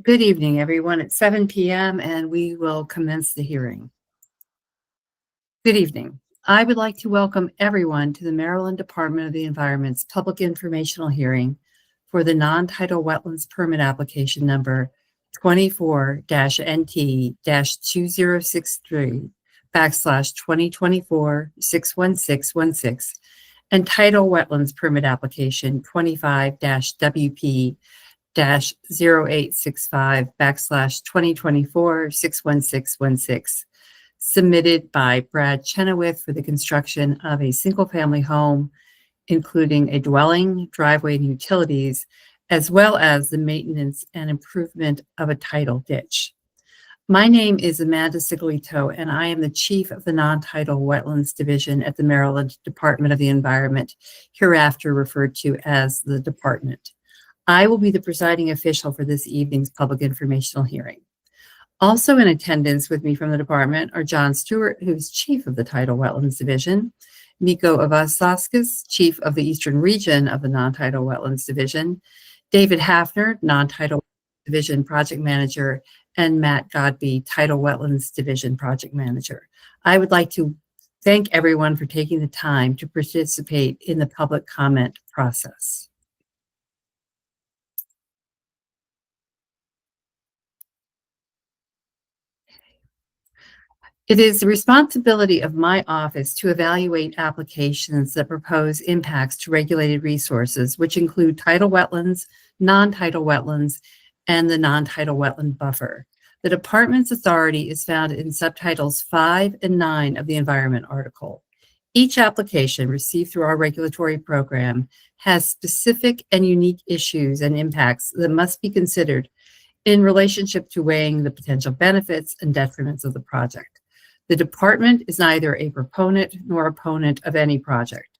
Good evening, everyone. It's 7 p.m. and we will commence the hearing. Good evening. I would like to welcome everyone to the Maryland Department of the Environment's public informational hearing for the non-tidal wetlands permit application number 24-NT-2023/2024-61616 and tidal wetlands permit application 25-WP 0865/2024-61616, submitted by Brad Chenowith for the construction of a single-family home, including a dwelling, driveway, and utilities, as well as the maintenance and improvement of a tidal ditch. My name is Amanda Sigalito, and I am the Chief of the Non-Tidal Wetlands Division at the Maryland Department of the Environment, hereafter referred to as the Department. I will be the presiding official for this evening's public informational hearing. Also in attendance with me from the department are John Stewart, who's Chief of the Tidal Wetlands Division, Nico Avasaskis, Chief of the Eastern Region of the Non-Tidal Wetlands Division, David Hafner, Non-Tidal Division Project Manager, and Matt Godby, Tidal Wetlands Division Project Manager. I would like to thank everyone for taking the time to participate in the public comment process. It is the responsibility of my office to evaluate applications that propose impacts to regulated resources, which include tidal wetlands, non-tidal wetlands, and the non-tidal wetland buffer. The department's authority is found in subtitles 5 and 9 of the Environment article. Each application received through our regulatory program has specific and unique issues and impacts that must be considered in relationship to weighing the potential benefits and detriments of the project. The department is neither a proponent nor opponent of any project.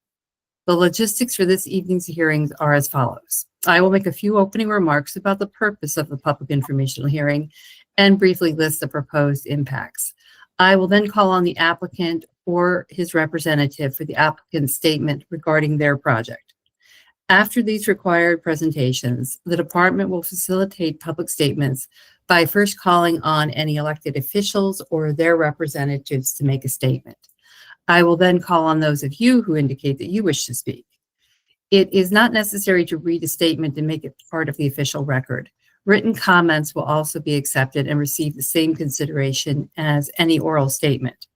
The logistics for this evening's hearings are as follows. I will make a few opening remarks about the purpose of the public informational hearing and briefly list the proposed impacts. I will then call on the applicant or his representative for the applicant's statement regarding their project. After these required presentations, the department will facilitate public statements by first calling on any elected officials or their representatives to make a statement. I will then call on those of you who indicate that you wish to speak. It is not necessary to read a statement and make it part of the official record. Written comments will also be accepted and receive the same consideration as any oral statement.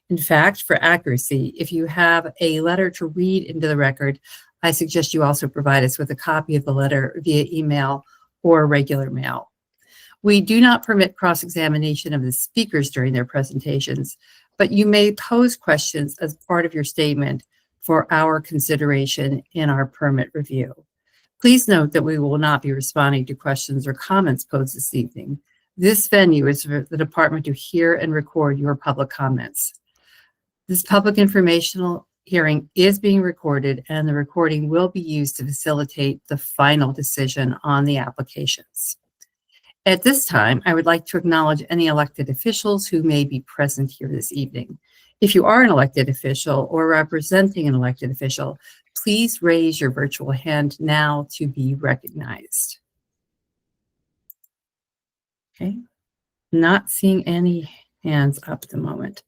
In fact, for accuracy, if you have a letter to read into the record, I suggest you also provide us with a copy of the letter via email or regular mail. We do not permit cross-examination of the speakers during their presentations, but you may pose questions as part of your statement for our consideration in our permit review. Please note that we will not be responding to questions or comments posed this evening. This venue is for the department to hear and record your public comments. This public informational hearing is being recorded, and the recording will be used to facilitate the final decision on the applications. At this time, I would like to acknowledge any elected officials who may be present here this evening. If you are an elected official or representing an elected official, please raise your virtual hand now to be recognized. Okay, not seeing any hands up at the moment.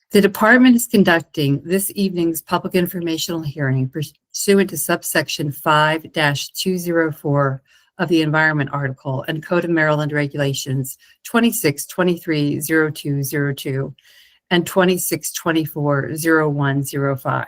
The department is conducting this evening's public informational hearing pursuant to subsection 5-204 of the Environment article and Code of Maryland Regulations 2623-0202 and 2624-0105.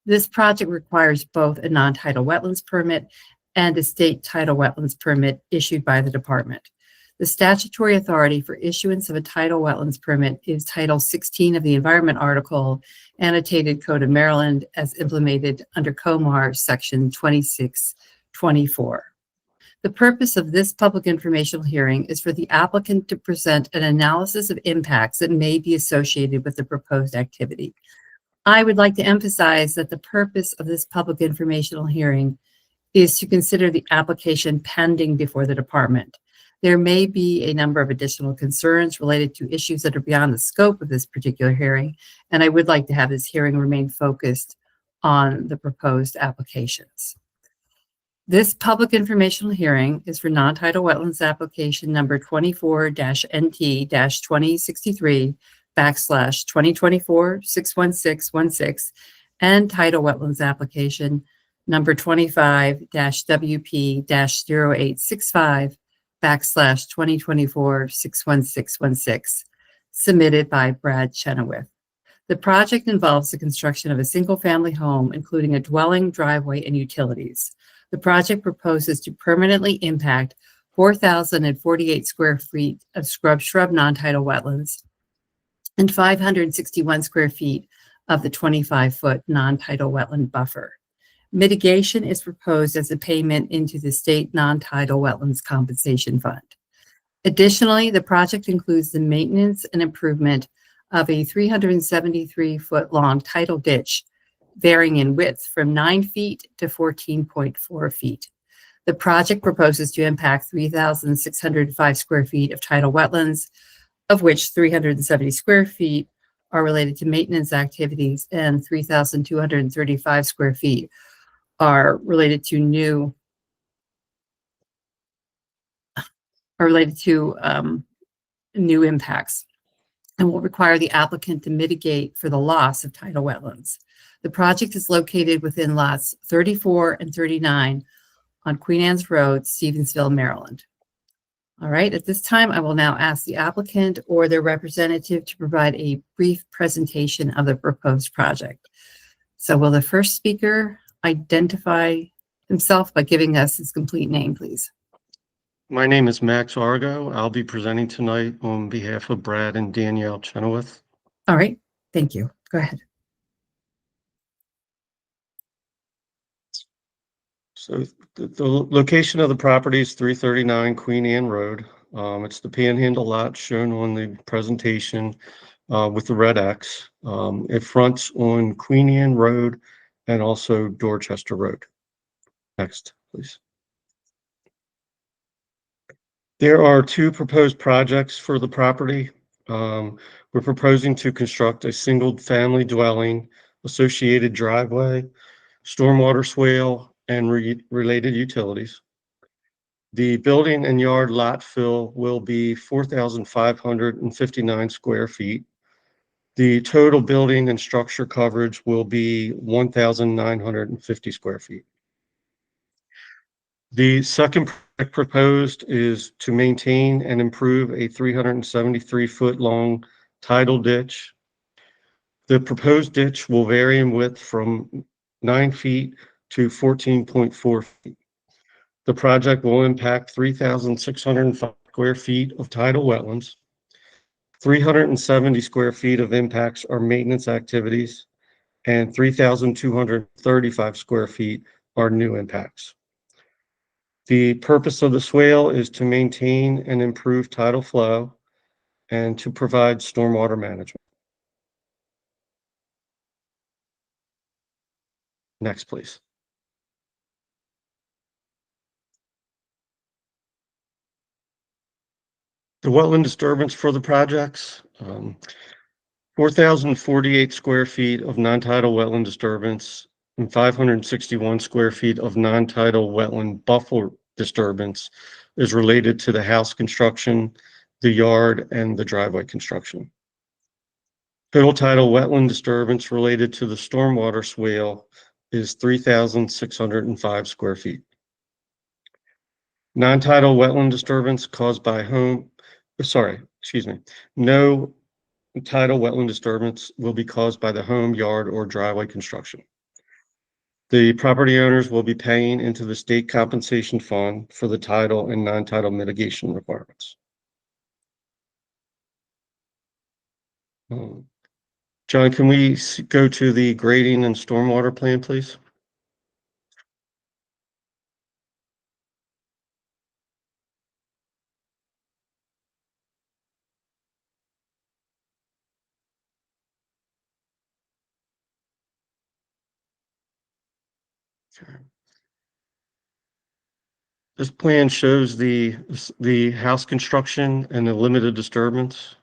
This project requires both a non-tidal wetlands permit and a state tidal wetlands permit issued by the department. The statutory authority for issuance of a tidal wetlands permit is Title 16 of the Environment article, annotated Code of Maryland as implemented under COMAR Section 2624. The purpose of this public informational hearing is for the applicant to present an analysis of impacts that may be associated with the proposed activity. I would like to emphasize that the purpose of this public informational hearing is to consider the application pending before the department. There may be a number of additional concerns related to issues that are beyond the scope of this particular hearing, and I would like to have this hearing remain focused on the proposed applications. This public informational hearing is for non-tidal wetlands application number 24-NT-2063/2024-61616 and tidal wetlands application number 25-WP-0865/2024-61616 submitted by Brad Chenowith. The project involves the construction of a single-family home, including a dwelling, driveway, and utilities. The project proposes to permanently impact 4,048 square feet of shrub non-tidal wetlands and 561 square feet of the 25-foot non-tidal wetland buffer. Mitigation is proposed as a payment into the state non-tidal wetlands compensation fund. Additionally, the project includes the maintenance and improvement of a 373-foot-long tidal ditch, varying in width from 9 feet to 14.4 feet. The project proposes to impact 3,605 square feet of tidal wetlands, of which 370 square feet are related to maintenance activities and 3,235 square feet are related to new impacts and will require the applicant to mitigate for the loss of tidal wetlands. The project is located within lots 34 and 39 on Queen Anne's Road, Stevensville, Maryland. All right, at this time, I will now ask the applicant or their representative to provide a brief presentation of the proposed project. So will the first speaker identify himself by giving us his complete name, please? My name is Max Argo. I'll be presenting tonight on behalf of Brad and Danielle Chenowith. All right, thank you. Go ahead. So the location of the property is 339 Queen Anne Road. It's the panhandle lot shown on the presentation with the red X. It fronts on Queen Anne Road and also Dorchester Road. Next, please. There are two proposed projects for the property. We're proposing to construct a single-family dwelling, associated driveway, stormwater swale, and related utilities. The building and yard lot fill will be 4,559 square feet. The total building and structure coverage will be 1,950 square feet. The second project proposed is to maintain and improve a 373-foot-long tidal ditch. The proposed ditch will vary in width from 9 feet to 14.4 feet. The project will impact 3,605 square feet of tidal wetlands. 370 square feet of impacts are maintenance activities, and 3,235 square feet are new impacts. The purpose of the swale is to maintain and improve tidal flow and to provide stormwater management. Next, please. The wetland disturbance for the projects, 4,048 square feet of non-tidal wetland disturbance and 561 square feet of non-tidal wetland buffer disturbance is related to the house construction, the yard, and the driveway construction. Total tidal wetland disturbance related to the stormwater swale is 3,605 square feet. Non-tidal wetland disturbance caused by no tidal wetland disturbance will be caused by the home, yard, or driveway construction. The property owners will be paying into the state compensation fund for the tidal and non-tidal mitigation requirements. John, can we go to the grading and stormwater plan, please? This plan shows the house construction and the limited disturbance.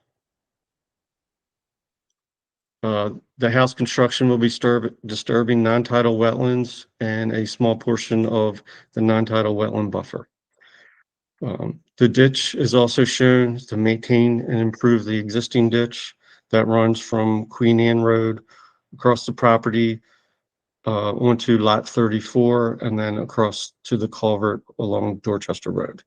The house construction will be disturbing non-tidal wetlands and a small portion of the non-tidal wetland buffer. The ditch is also shown to maintain and improve the existing ditch that runs from Queen Anne Road across the property onto lot 34 and then across to the culvert along Dorchester Road.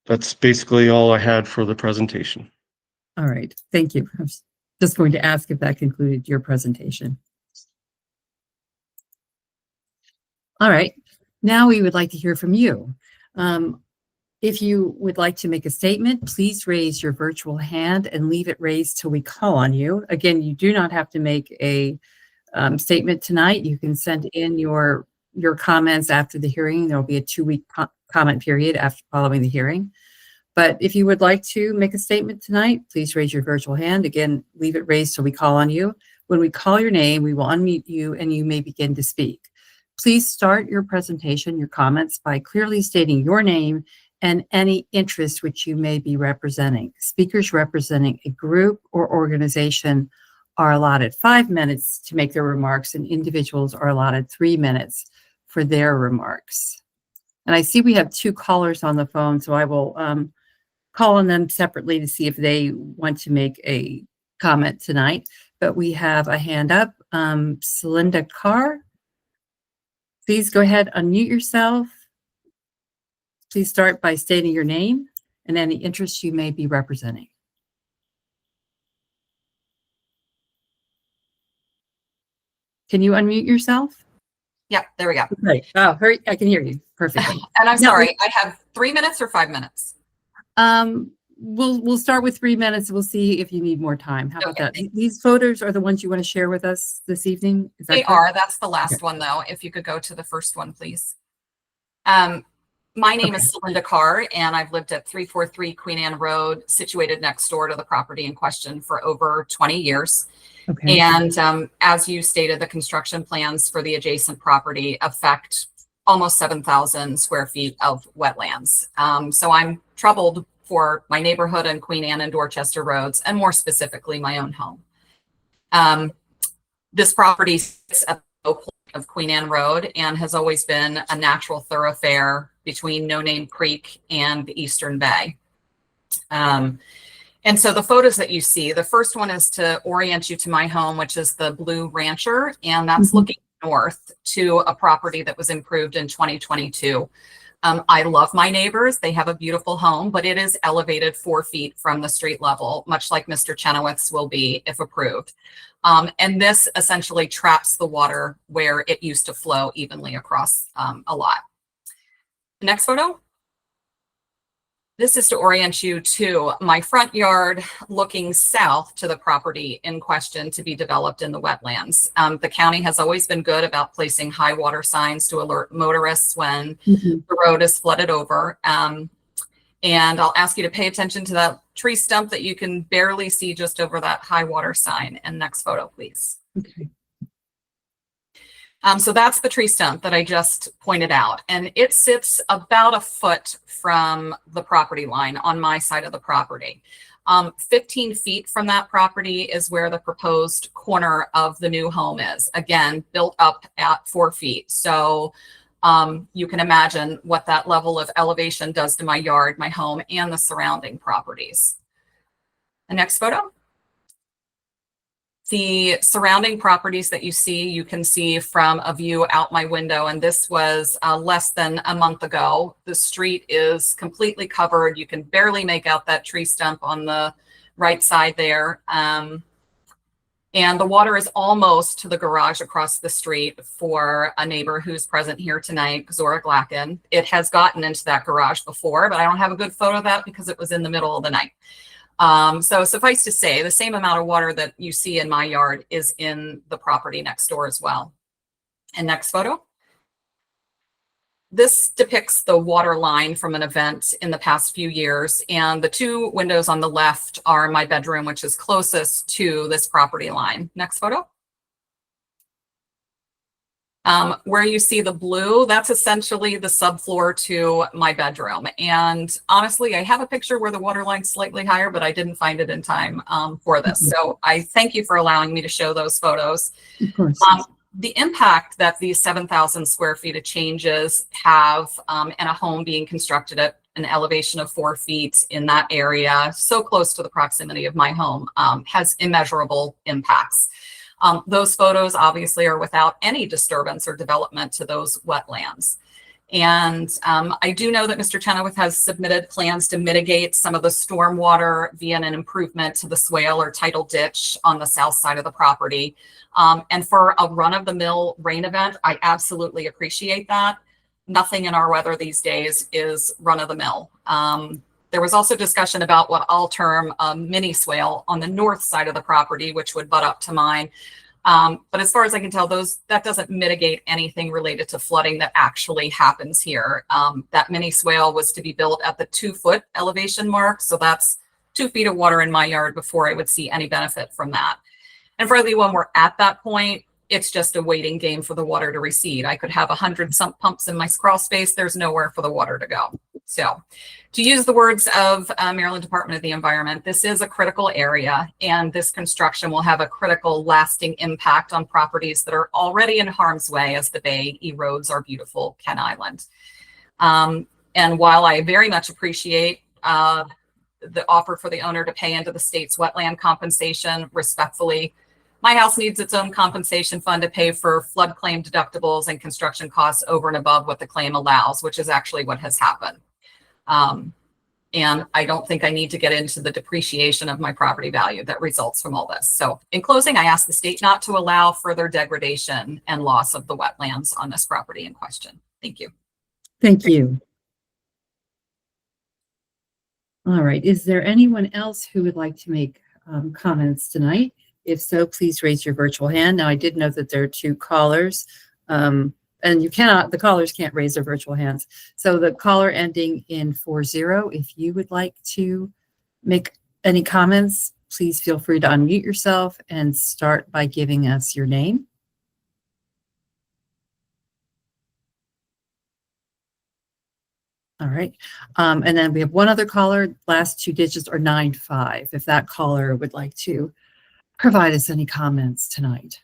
That's basically all I had for the presentation. All right, thank you. I was just going to ask if that concluded your presentation. All right, now we would like to hear from you. If you would like to make a statement, please raise your virtual hand and leave it raised till we call on you. Again, you do not have to make a statement tonight. You can send in your comments after the hearing. There will be a 2-week comment period after following the hearing. But if you would like to make a statement tonight, please raise your virtual hand. Again, leave it raised till we call on you. When we call your name, we will unmute you and you may begin to speak. Please start your presentation, your comments, by clearly stating your name and any interest which you may be representing. Speakers representing a group or organization are allotted 5 minutes to make their remarks, and individuals are allotted 3 minutes for their remarks. And I see we have 2 callers on the phone, so I will call on them separately to see if they want to make a comment tonight. But we have a hand up. Celinda Carr, please go ahead, unmute yourself. Please start by stating your name and any interests you may be representing. Can you unmute yourself? Yep, there we go. Right. Oh, hurry, I can hear you perfectly. And I'm sorry, I have 3 minutes or 5 minutes? We'll start with 3 minutes. We'll see if you need more time. How about that? These photos are the ones you want to share with us this evening? Is that They correct? are. That's the last one, though. If you could go to the first one, please. My name is Celinda Carr, and I've lived at 343 Queen Anne Road, situated next door to the property in question for over 20 years. Okay. And as you stated, the construction plans for the adjacent property affect almost 7,000 square feet of wetlands. So I'm troubled for my neighborhood and Queen Anne and Dorchester roads, and more specifically, my own home. This property sits at the low point of Queen Anne Road and has always been a natural thoroughfare between No Name Creek and the Eastern Bay. And so the photos that you see, the first one is to orient you to my home, which is the Blue Rancher, and that's looking north to a property that was improved in 2022. I love my neighbors. They have a beautiful home, but it is elevated 4 feet from the street level, much like Mr. Chenowith's will be if approved. And this essentially traps the water where it used to flow evenly across a lot. Next photo. This is to orient you to my front yard looking south to the property in question to be developed in the wetlands. The county has always been good about placing high water signs to alert motorists when the road is flooded over. And I'll ask you to pay attention to that tree stump that you can barely see just over that high water sign. And next photo, please. Okay. So that's the tree stump that I just pointed out, and it sits about a foot from the property line on my side of the property. 15 feet from that property is where the proposed corner of the new home is, again, built up at 4 feet. So you can imagine what that level of elevation does to my yard, my home, and the surrounding properties. The next photo. The surrounding properties that you see, you can see from a view out my window, and this was less than a month ago. The street is completely covered. You can barely make out that tree stump on the right side there. And the water is almost to the garage across the street for a neighbor who's present here tonight, Zora Glacken. It has gotten into that garage before, but I don't have a good photo of that because it was in the middle of the night. So suffice to say, the same amount of water that you see in my yard is in the property next door as well. And next photo. This depicts the water line from an event in the past few years. And the 2 windows on the left are my bedroom, which is closest to this property line. Next photo. Where you see the blue, that's essentially the subfloor to my bedroom. And honestly, I have a picture where the water line's slightly higher, but I didn't find it in time for this. So I thank you for allowing me to show those photos. Of course. The impact that these 7,000 square feet of changes have in a home being constructed at an elevation of 4 feet in that area, so close to the proximity of my home, has immeasurable impacts. Those photos obviously are without any disturbance or development to those wetlands. And I do know that Mr. Chenowith has submitted plans to mitigate some of the stormwater via an improvement to the swale or tidal ditch on the south side of the property. And for a run-of-the-mill rain event, I absolutely appreciate that. Nothing in our weather these days is run-of-the-mill. There was also discussion about what I'll term a mini swale on the north side of the property, which would butt up to mine. But as far as I can tell, that doesn't mitigate anything related to flooding that actually happens here. That mini swale was to be built at the 2-foot elevation mark. So that's 2 feet of water in my yard before I would see any benefit from that. And frankly, when we're at that point, it's just a waiting game for the water to recede. I could have 100 sump pumps in my crawl space. There's nowhere for the water to go. So to use the words of Maryland Department of the Environment, this is a critical area, and this construction will have a critical lasting impact on properties that are already in harm's way as the bay erodes our beautiful Ken Island. And while I very much appreciate the offer for the owner to pay into the state's wetland compensation, respectfully, my house needs its own compensation fund to pay for flood claim deductibles and construction costs over and above what the claim allows, which is actually what has happened. And I don't think I need to get into the depreciation of my property value that results from all this. So in closing, I ask the state not to allow further degradation and loss of the wetlands on this property in question. Thank you. Thank you. All right. Is there anyone else who would like to make comments tonight? If so, please raise your virtual hand. Now, I did know that there are 2 callers, and the callers can't raise their virtual hands. So the caller ending in 40, if you would like to make any comments, please feel free to unmute yourself and start by giving us your name. All right. And then we have one other caller. Last 2 digits are 95. If that caller would like to provide us any comments tonight.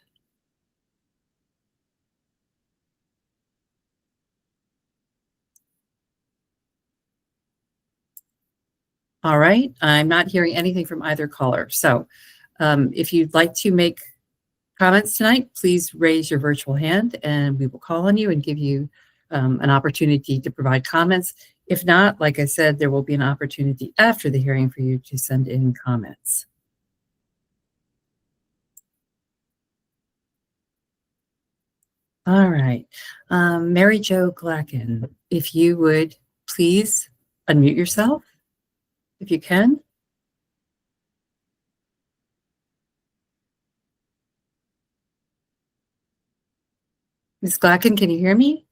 All right. I'm not hearing anything from either caller. So if you'd like to make comments tonight, please raise your virtual hand and we will call on you and give you an opportunity to provide comments. If not, like I said, there will be an opportunity after the hearing for you to send in comments. All right. Mary Jo Glacken, if you would please unmute yourself, if you can. Ms. Glacken, can you hear me?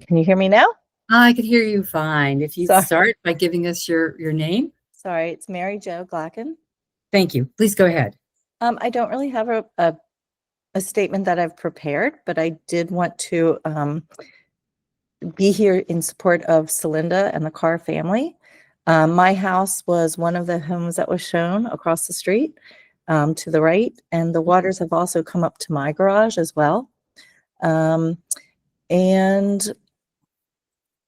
Can you hear me now? I can hear you fine. If you Sorry. start by giving us your name. Sorry, it's Mary Jo Glacken. Thank you. Please go ahead. I don't really have a statement that I've prepared, but I did want to be here in support of Celinda and the Carr family. My house was one of the homes that was shown across the street to the right, and the waters have also come up to my garage as well. And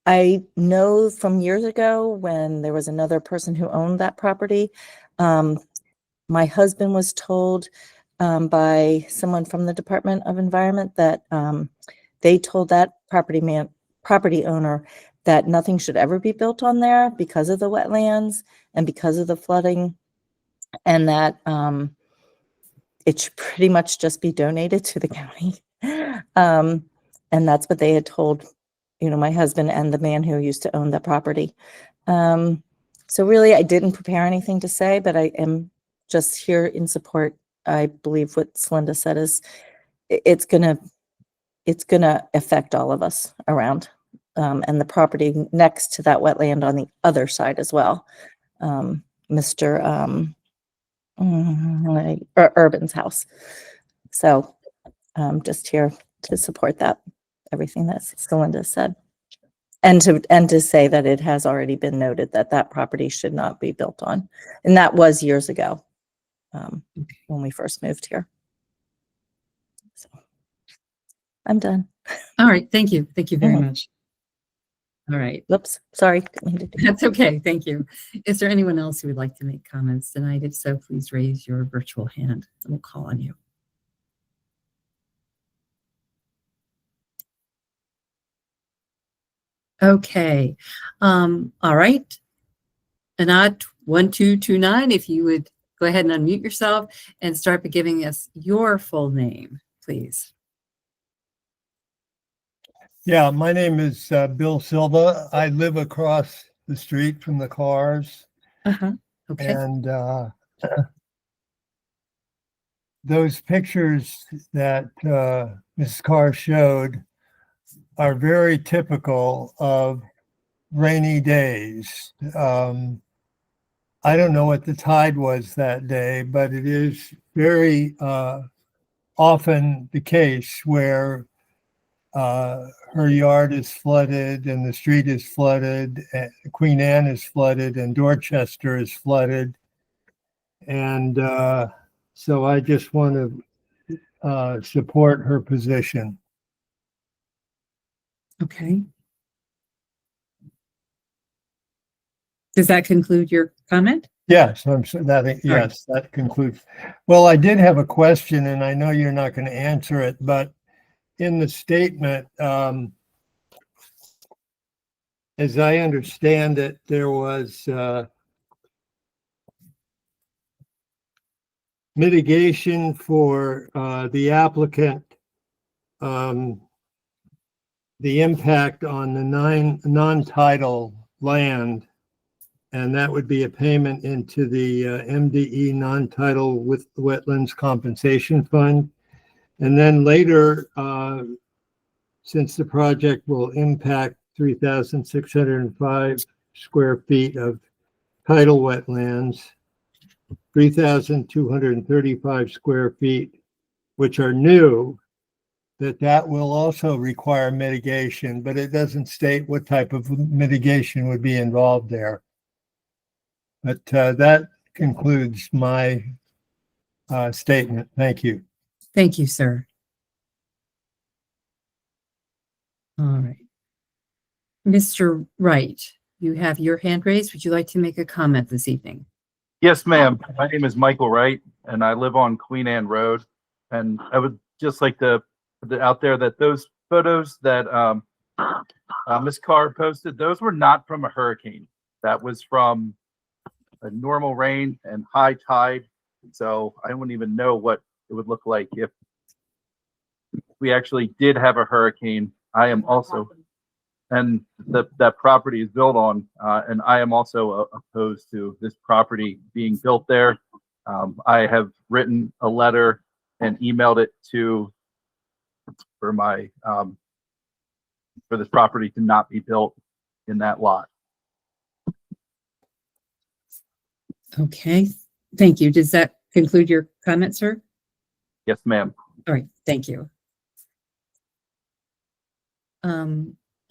I know from years ago when there was another person who owned that property, my husband was told by someone from the Department of Environment that they told that property owner that nothing should ever be built on there because of the wetlands and because of the flooding, and that it should pretty much just be donated to the county. And that's what they had told, my husband and the man who used to own the property. So really, I didn't prepare anything to say, but I am just here in support. I believe what Celinda said is it's gonna affect all of us around. and the property next to that wetland on the other side as well. Mr. Urban's house. So just here to support that, everything that Celinda said. And to say that it has already been noted that that property should not be built on. And that was years ago when we first moved here. So I'm done. All right, thank you. Thank you very Mhm. much. All right, Whoops, sorry. that's okay. Thank you. Is there anyone else who would like to make comments tonight? If so, please raise your virtual hand and we'll call on you. Okay. All right. Anad 1229, if you would go ahead and unmute yourself and start by giving us your full name, please. Yeah, my name is Bill Silva. I live across the street from the cars, Okay. and those pictures that Mrs. Carr showed are very typical of rainy days. I don't know what the tide was that day, but it is very often the case where her yard is flooded and the street is flooded, and Queen Anne is flooded and Dorchester is flooded. And so I just want to support her position. Okay. Does that conclude your comment? Yes, that concludes. Well, I did have a question, and I know you're not going to answer it, but in the statement, as I understand it, there was mitigation for the applicant, the impact on the non-tidal land, and that would be a payment into the MDE non-tidal with Wetlands Compensation Fund. And then later, since the project will impact 3,605 square feet of tidal wetlands, 3,235 square feet, which are new, that will also require mitigation, but it doesn't state what type of mitigation would be involved there. But that concludes my statement. Thank you. Thank you, sir. All right. Mr. Wright, you have your hand raised. Would you like to make a comment this evening? Yes, ma'am. My name is Michael Wright, and I live on Queen Anne Road. And I would just like to put it out there that those photos that Ms. Carr posted, those were not from a hurricane. That was from a normal rain and high tide. So I wouldn't even know what it would look like if we actually did have a hurricane. I am also, and that property is built on, and I am also opposed to this property being built there. I have written a letter and emailed it to for this property to not be built in that lot. Okay, thank you. Does that conclude your comment, sir? Yes, ma'am. All right, thank you.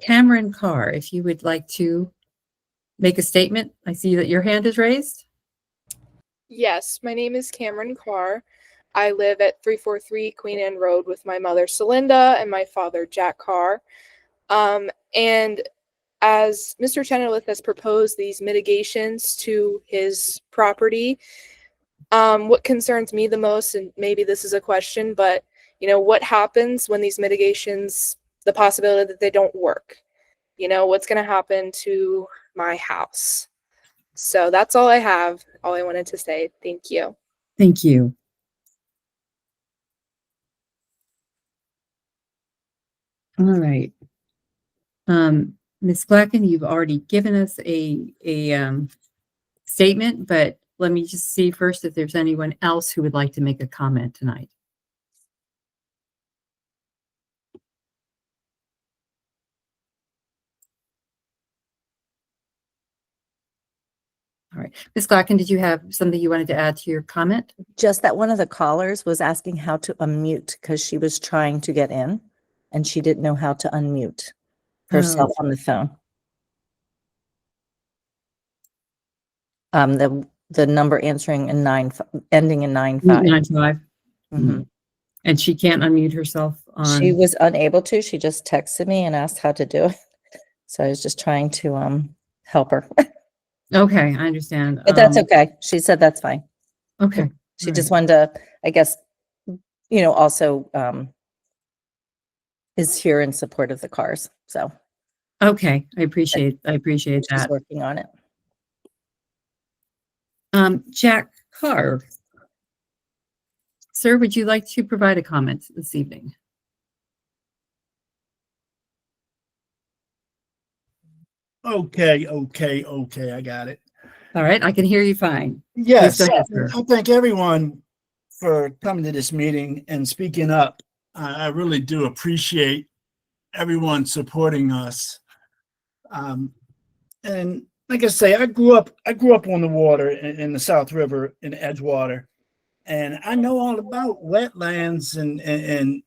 Cameron Carr, if you would like to make a statement. I see that your hand is raised. Yes, my name is Cameron Carr. I live at 343 Queen Anne Road with my mother Celinda and my father Jack Carr. And as Mr. Chenowith has proposed these mitigations to his property, what concerns me the most, and maybe this is a question, but what happens when these mitigations, the possibility that they don't work? What's going to happen to my house? So that's all I have. All I wanted to say. Thank you. Thank you. All right. Ms. Blacken, you've already given us a statement, but let me just see first if there's anyone else who would like to make a comment tonight. right. Ms. Glacken, did you have something you wanted to add to your comment? Just that one of the callers was asking how to unmute because she was trying to get in and she didn't know how to unmute herself on the phone. The number answering in ending in 95. 95. Mhm. And she can't unmute herself She on. was unable to. She just texted me and asked how to do it. So I was just trying to help her. Okay, I understand. But that's okay. She said that's fine. Okay. She all just right. wanted to, I guess, also is here in support of the cars. So Okay, I appreciate she's that. working on it. Jack Carr. Sir, would you like to provide a comment this evening? Okay, I got it. All right, I can hear you fine. Please Yes, go ahead, sir. I thank everyone for coming to this meeting and speaking up. I really do appreciate everyone supporting us. And like I say, I grew up on the water in the South River in Edgewater, and I know all about wetlands and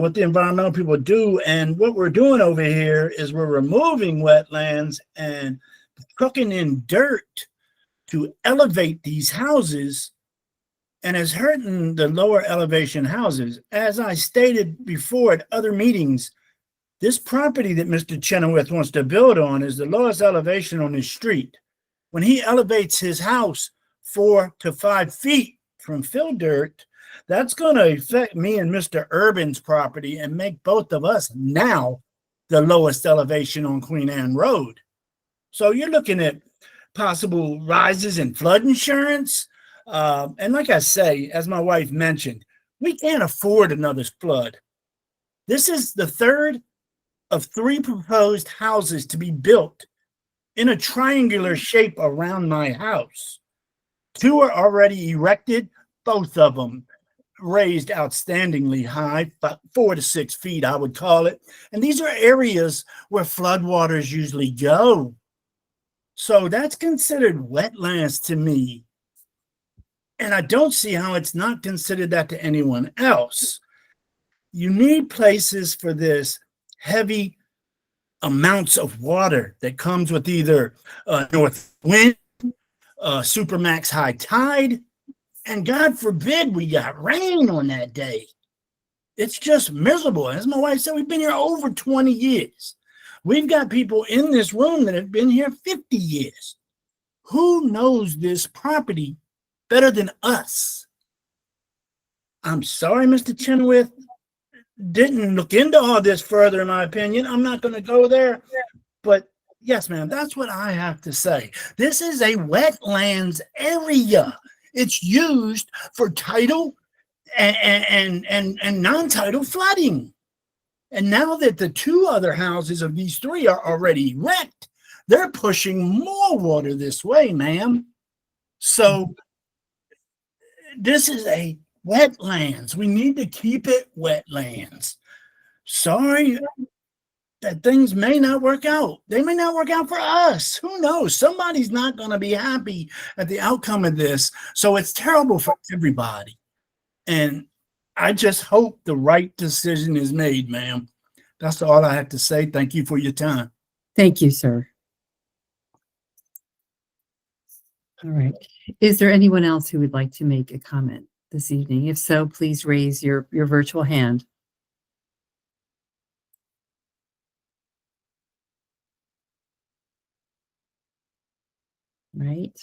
what the environmental people do. And what we're doing over here is we're removing wetlands and trucking in dirt to elevate these houses, and is hurting the lower elevation houses. As I stated before at other meetings, this property that Mr. Chenowith wants to build on is the lowest elevation on his street. When he elevates his house 4 to 5 feet from fill dirt, that's going to affect me and Mr. Urban's property and make both of us now the lowest elevation on Queen Anne Road. So you're looking at possible rises in flood insurance. And like I say, as my wife mentioned, we can't afford another flood. This is the third of 3 proposed houses to be built in a triangular shape around my house. 2 are already erected, both of them raised outstandingly high, about 4 to 6 feet, I would call it. And these are areas where floodwaters usually go. So that's considered wetlands to me. And I don't see how it's not considered that to anyone else. You need places for this heavy amounts of water that comes with either north wind, supermax high tide, and God forbid we got rain on that day. It's just miserable. As my wife said, we've been here over 20 years. We've got people in this room that have been here 50 years. Who knows this property better than us? I'm sorry, Mr. Chenowith didn't look into all this further, in my opinion. I'm not going to go there. But yes, ma'am, that's what I have to say. This is a wetlands area. It's used for tidal and non-tidal flooding. And now that the 2 other houses of these 3 are already wrecked, they're pushing more water this way, ma'am. So this is a wetlands. We need to keep it wetlands. Sorry that things may not work out. They may not work out for us. Who knows? Somebody's not going to be happy at the outcome of this. So it's terrible for everybody. And I just hope the right decision is made, ma'am. That's all I have to say. Thank you for your time. Thank you, sir. All right. Is there anyone else who would like to make a comment this evening? If so, please raise your virtual hand. Right.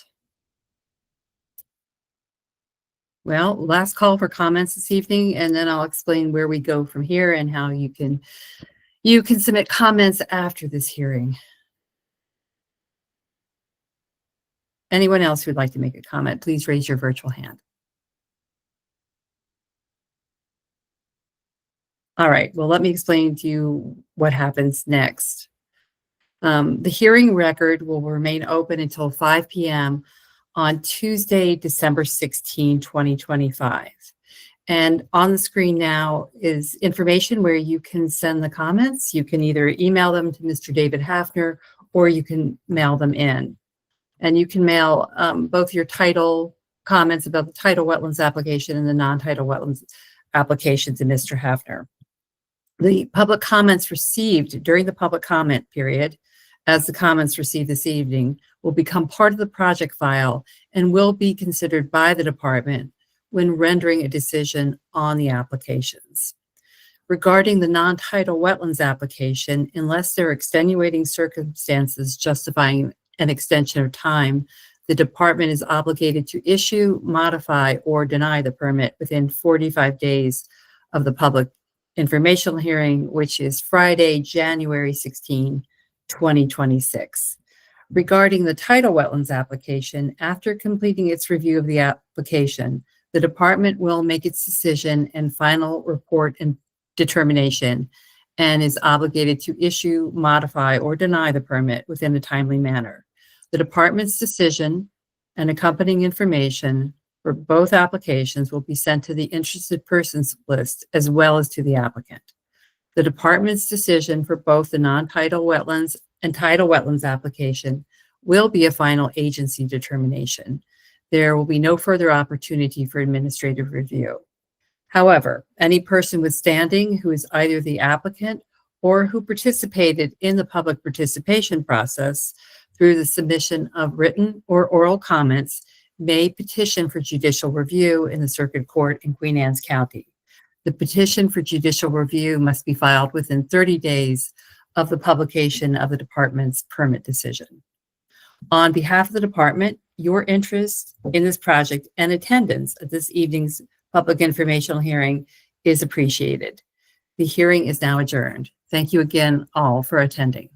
Well, last call for comments this evening, and then I'll explain where we go from here and how you can submit comments after this hearing. Anyone else who'd like to make a comment, please raise your virtual hand. All right, well, let me explain to you what happens next. The hearing record will remain open until 5 p.m. on Tuesday, December 16, 2025. And on the screen now is information where you can send the comments. You can either email them to Mr. David Hafner or you can mail them in. And you can mail both your title comments about the tidal wetlands application and the non-tidal wetlands application to Mr. Hefner. The public comments received during the public comment period, as the comments received this evening, will become part of the project file and will be considered by the department when rendering a decision on the applications. Regarding the non-tidal wetlands application, unless there are extenuating circumstances justifying an extension of time, the department is obligated to issue, modify, or deny the permit within 45 days of the public informational hearing, which is Friday, January 16, 2026. Regarding the tidal wetlands application, after completing its review of the application, the department will make its decision and final report and determination and is obligated to issue, modify, or deny the permit within a timely manner. The department's decision and accompanying information for both applications will be sent to the interested persons list as well as to the applicant. The department's decision for both the non-tidal wetlands and tidal wetlands application will be a final agency determination. There will be no further opportunity for administrative review. However, any person with standing who is either the applicant or who participated in the public participation process through the submission of written or oral comments may petition for judicial review in the Circuit Court in Queen Anne's County. The petition for judicial review must be filed within 30 days of the publication of the department's permit decision. On behalf of the department, your interest in this project and attendance at this evening's public informational hearing is appreciated. The hearing is now adjourned. Thank you again all for attending.